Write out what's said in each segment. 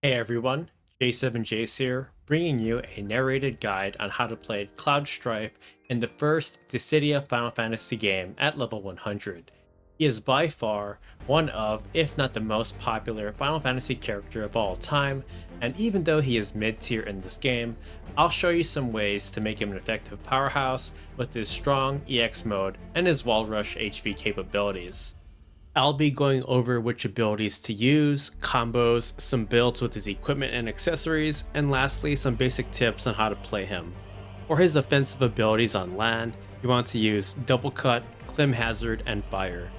Hey everyone, J7Jace here, bringing you a narrated guide on how to play Cloud Strife in the first Dissidia Final Fantasy game at level 100. He is by far one of, if not the most popular Final Fantasy character of all time, and even though he is mid-tier in this game, I'll show you some ways to make him an effective powerhouse with his strong EX mode and his wall rush HP capabilities. I'll be going over which abilities to use, combos, some builds with his equipment and accessories, and lastly some basic tips on how to play him. For his offensive abilities on land, you want to use Double Cut, Clim Hazard, and Fire.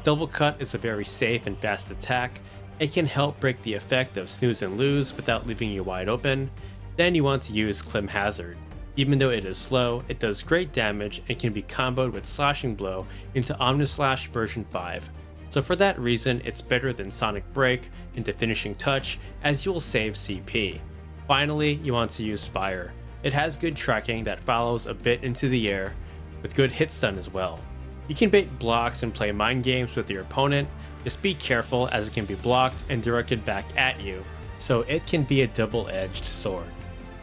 Double Cut is a very safe and fast attack. It can help break the effect of snooze and lose without leaving you wide open. Then you want to use Clim Hazard. Even though it is slow, it does great damage and can be comboed with Slashing Blow into Omnislash version 5. So for that reason, it's better than Sonic Break into Finishing Touch, as you'll save CP. Finally, you want to use Fire. It has good tracking that follows a bit into the air, with good hit stun as well. You can bait blocks and play mind games with your opponent, just be careful as it can be blocked and directed back at you, so it can be a double-edged sword.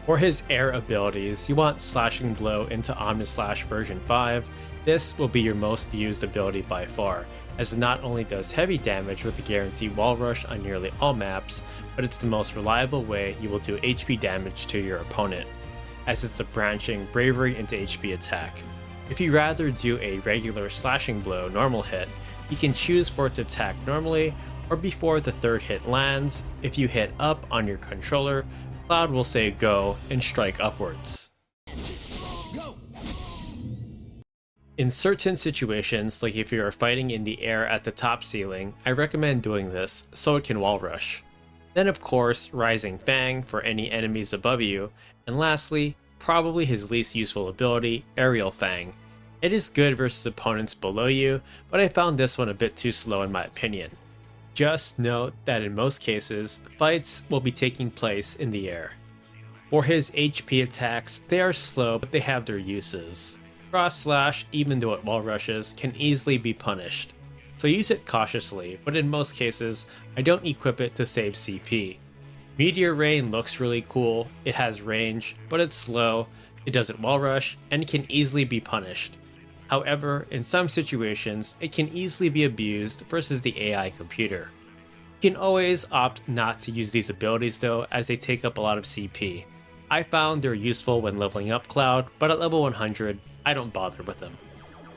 For his air abilities, you want Slashing Blow into Omnislash version 5. This will be your most used ability by far, as it not only does heavy damage with a guaranteed wall rush on nearly all maps, but it's the most reliable way you will do HP damage to your opponent, as it's a branching Bravery into HP attack. If you rather do a regular Slashing Blow normal hit, you can choose for it to attack normally, or before the third hit lands, if you hit up on your controller, Cloud will say go and strike upwards. In certain situations, like if you are fighting in the air at the top ceiling, I recommend doing this so it can wall rush. Then of course, Rising Fang for any enemies above you, and lastly, probably his least useful ability, Aerial Fang. It is good versus opponents below you, but I found this one a bit too slow in my opinion. Just note that in most cases, fights will be taking place in the air. For his HP attacks, they are slow, but they have their uses. Cross Slash, even though it wall rushes, can easily be punished, so use it cautiously, but in most cases, I don't equip it to save CP. Meteor Rain looks really cool, it has range, but it's slow, it doesn't wall rush, and it can easily be punished. However, in some situations, it can easily be abused versus the AI computer. You can always opt not to use these abilities though, as they take up a lot of CP. I found they're useful when leveling up Cloud, but at level 100, I don't bother with them.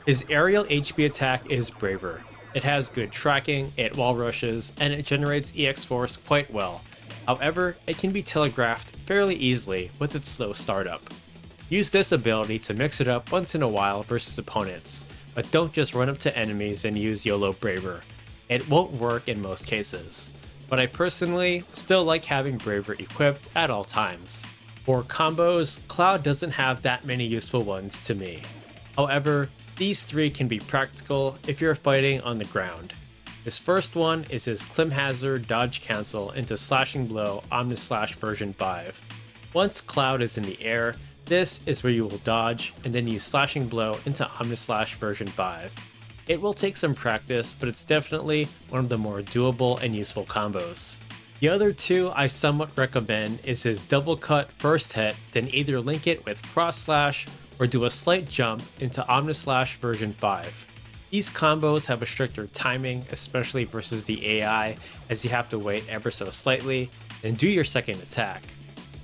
His aerial HP attack is Braver. It has good tracking, it wall rushes, and it generates EX Force quite well. However, it can be telegraphed fairly easily with its slow startup. Use this ability to mix it up once in a while versus opponents, but don't just run up to enemies and use YOLO Braver. It won't work in most cases, but I personally still like having Braver equipped at all times. For combos, Cloud doesn't have that many useful ones to me. However, these three can be practical if you're fighting on the ground. His first one is his Clim Hazard Dodge Cancel into Slashing Blow Omnislash version 5. Once Cloud is in the air, this is where you will dodge and then use Slashing Blow into Omnislash version 5. It will take some practice, but it's definitely one of the more doable and useful combos. The other two I somewhat recommend is his Double Cut first hit, then either link it with Cross Slash or do a slight jump into Omnislash version 5. These combos have a stricter timing, especially versus the AI, as you have to wait ever so slightly, then do your second attack.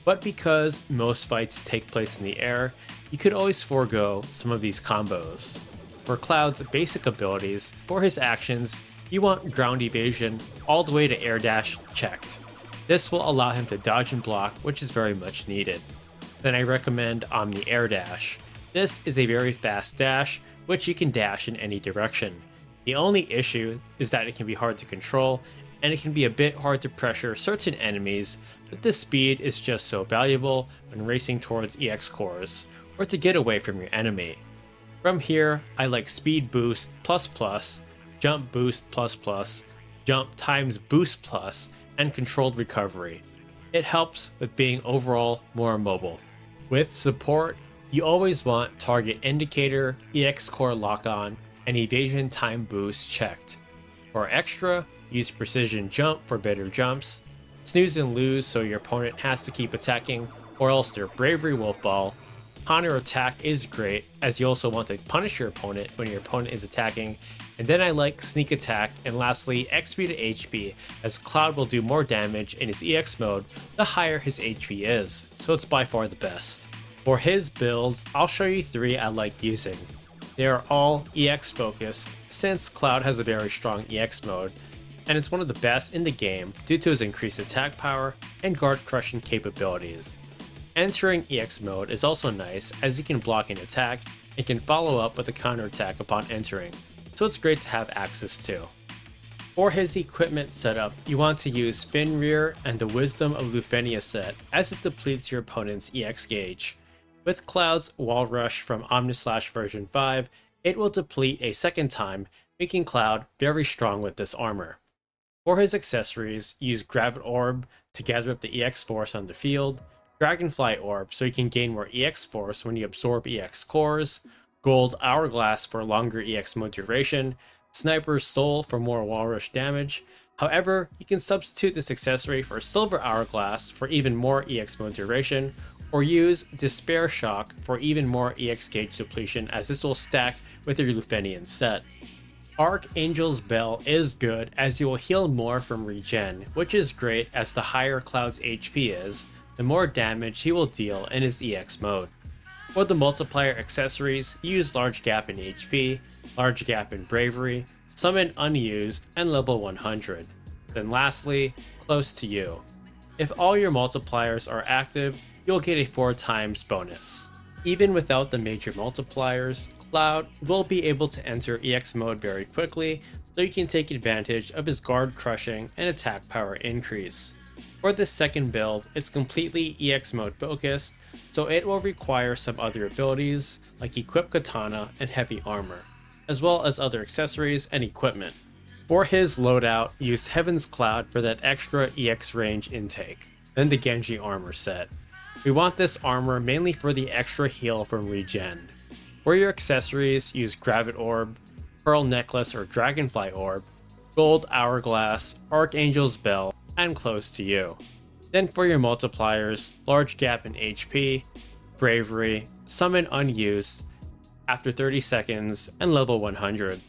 But because most fights take place in the air, you could always forego some of these combos. For Cloud's basic abilities, for his actions, you want ground evasion all the way to air dash checked. This will allow him to dodge and block, which is very much needed. Then I recommend Omni Air Dash. This is a very fast dash, which you can dash in any direction. The only issue is that it can be hard to control, and it can be a bit hard to pressure certain enemies, but this speed is just so valuable when racing towards EX cores, or to get away from your enemy. From here, I like Speed Boost plus plus, Jump Boost plus plus, Jump times Boost plus, and Controlled Recovery. It helps with being overall more mobile. With support, you always want Target Indicator, EX Core Lock-On, and Evasion Time Boost checked. For extra, use Precision Jump for better jumps, snooze and lose so your opponent has to keep attacking, or else their Bravery Wolf Ball. Counter attack is great, as you also want to punish your opponent when your opponent is attacking. And then I like Sneak Attack, and lastly XP to HP, as Cloud will do more damage in his EX mode the higher his HP is, so it's by far the best. For his builds, I'll show you 3 I like using. They are all EX focused, since Cloud has a very strong EX mode, and it's one of the best in the game due to his increased attack power and guard crushing capabilities. Entering EX mode is also nice, as you can block an attack and can follow up with a counter attack upon entering, so it's great to have access to. For his equipment setup, you want to use Fenrir and the Wisdom of Lufenia set, as it depletes your opponent's EX gauge. With Cloud's Wall Rush from Omnislash version 5, it will deplete a second time, making Cloud very strong with this armor. For his accessories, use Gravit Orb to gather up the EX force on the field, Dragonfly Orb so you can gain more EX force when you absorb EX cores, Gold Hourglass for longer EX mode duration, Sniper's Soul for more wall rush damage. However, you can substitute this accessory for Silver Hourglass for even more EX mode duration, or use Despair Shock for even more EX gauge depletion, as this will stack with your Lufenian set. Archangel's Bell is good, as you will heal more from regen, which is great as the higher Cloud's HP is, the more damage he will deal in his EX mode. For the multiplier accessories, use Large Gap in HP, Large Gap in Bravery, Summon Unused, and level 100. Then lastly, Close to You. If all your multipliers are active, you'll get a 4 times bonus. Even without the major multipliers, Cloud will be able to enter EX mode very quickly, so you can take advantage of his guard crushing and attack power increase. For this second build, it's completely EX mode focused, so it will require some other abilities like Equip Katana and Heavy Armor, as well as other accessories and equipment. For his loadout, use Heaven's Cloud for that extra EX range intake, then the Genji armor set. We want this armor mainly for the extra heal from regen. For your accessories, use Gravit Orb, Pearl Necklace or Dragonfly Orb, Gold Hourglass, Archangel's Bell, and Close to You. Then for your multipliers, Large Gap in HP, Bravery, Summon Unused after 30 seconds, and level 100.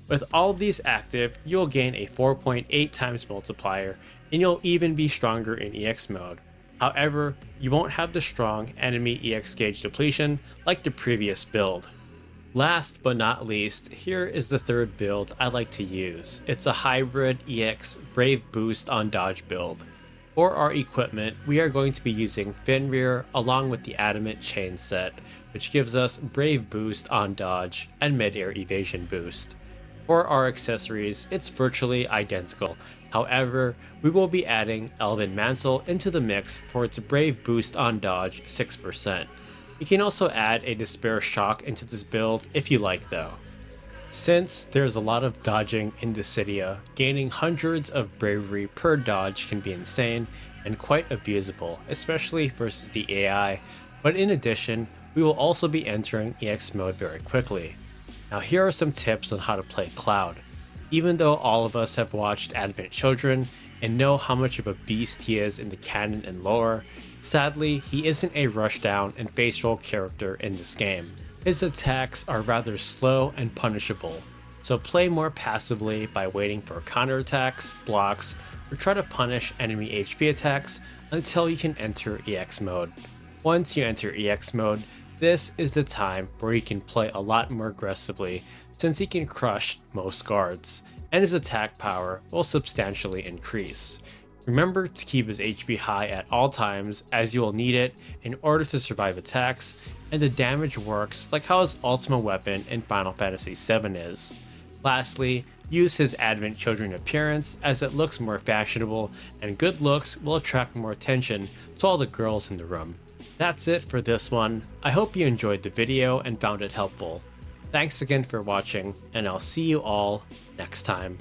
With all of these active, you'll gain a 4.8 times multiplier, and you'll even be stronger in EX mode. However, you won't have the strong enemy EX gauge depletion like the previous build. Last but not least, here is the third build I like to use. It's a hybrid EX Brave Boost on dodge build. For our equipment, we are going to be using Fenrir along with the Adamant Chain set, which gives us Brave Boost on dodge and mid-air evasion boost. For our accessories, it's virtually identical. However, we will be adding Elven Mantle into the mix for its Brave Boost on dodge 6%. You can also add a Despair Shock into this build if you like though. Since there's a lot of dodging in Dissidia, gaining hundreds of bravery per dodge can be insane and quite abusable, especially versus the AI, but in addition, we will also be entering EX mode very quickly. Now here are some tips on how to play Cloud. Even though all of us have watched Advent Children and know how much of a beast he is in the canon and lore, sadly, he isn't a rushdown and face roll character in this game. His attacks are rather slow and punishable, so play more passively by waiting for counterattacks, blocks, or try to punish enemy HP attacks until you can enter EX mode. Once you enter EX mode, this is the time where he can play a lot more aggressively since he can crush most guards, and his attack power will substantially increase. Remember to keep his HP high at all times, as you will need it in order to survive attacks, and the damage works like how his ultimate weapon in Final Fantasy VII is. Lastly, use his Advent Children appearance, as it looks more fashionable, and good looks will attract more attention to all the girls in the room. That's it for this one. I hope you enjoyed the video and found it helpful. Thanks again for watching, and I'll see you all next time.